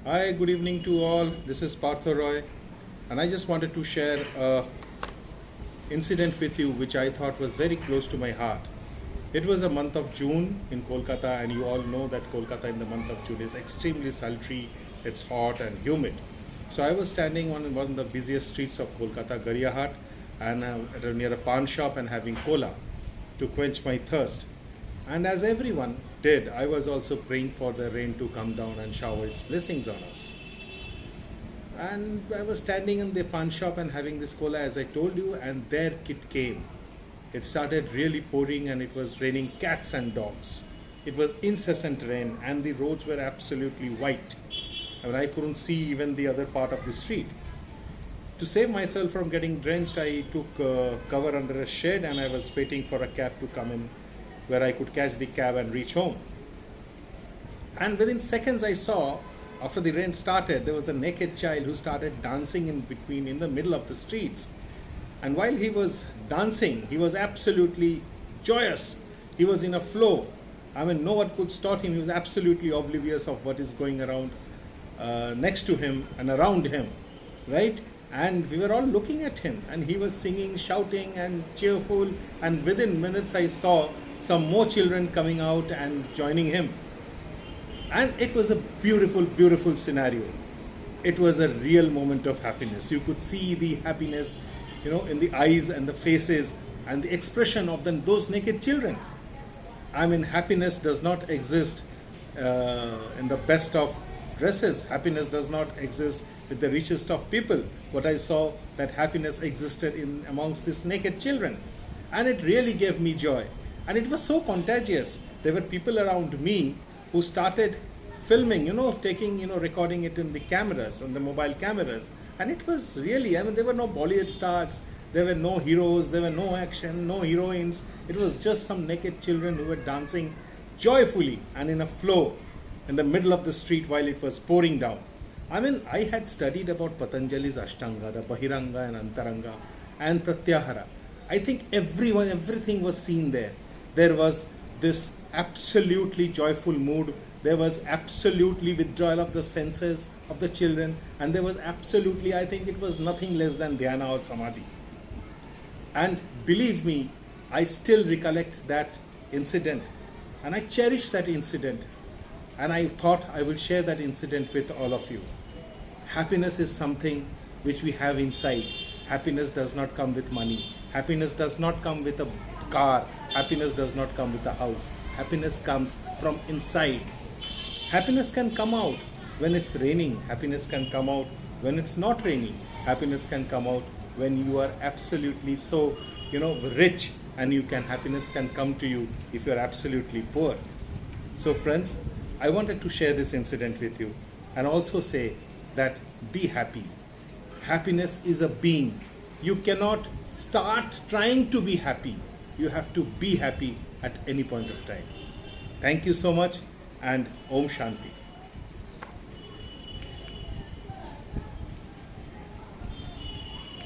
Hi, good evening to all. This is Partho Roy, and I just wanted to share a incident with you which I thought was very close to my heart. It was a month of June in Kolkata, and you all know that Kolkata in the month of June is extremely sultry, it's hot and humid. So I was standing on one of the busiest streets of Kolkata, Gariyahat, and near a pawn shop and having cola to quench my thirst. And as everyone did, I was also praying for the rain to come down and shower its blessings on us. And I was standing in the pawn shop and having this cola, as I told you, and there it came. It started really pouring, and it was raining cats and dogs. It was incessant rain, and the roads were absolutely white. And I couldn't see even the other part of the street. To save myself from getting drenched, I took cover under a shed, and I was waiting for a cab to come in where I could catch the cab and reach home. And within seconds, I saw, after the rain started, there was a naked child who started dancing in the middle of the streets. And while he was dancing, he was absolutely joyous. He was in a flow. I mean, no one could stop him. He was absolutely oblivious of what is going around next to him and around him, right? And we were all looking at him, and he was singing, shouting, and cheerful. And within minutes, I saw some more children coming out and joining him. And it was a beautiful, beautiful scenario. It was a real moment of happiness. You could see the happiness, in the eyes and the faces and the expression of those naked children. I mean, happiness does not exist in the best of dresses. Happiness does not exist with the richest of people. What I saw, that happiness existed in amongst these naked children. And it really gave me joy. And it was so contagious. There were people around me who started filming, recording it in the cameras, on the mobile cameras. And it was really, there were no Bollywood stars, there were no heroes, there were no action, no heroines. It was just some naked children who were dancing joyfully and in a flow in the middle of the street while it was pouring down. I had studied about Patanjali's Ashtanga, the Bahiranga and Antaranga and Pratyahara. I think everything was seen there. There was this absolutely joyful mood. There was absolutely withdrawal of the senses of the children. And there was absolutely, I think it was nothing less than dhyana or samadhi. And believe me, I still recollect that incident. And I cherish that incident. And I thought I will share that incident with all of you. Happiness is something which we have inside. Happiness does not come with money. Happiness does not come with a car. Happiness does not come with a house. Happiness comes from inside. Happiness can come out when it's raining. Happiness can come out when it's not raining. Happiness can come out when you are absolutely so, rich, and happiness can come to you if you're absolutely poor. So friends, I wanted to share this incident with you and also say that be happy. Happiness is a being. You cannot start trying to be happy. You have to be happy at any point of time. Thank you so much, and Om Shanti.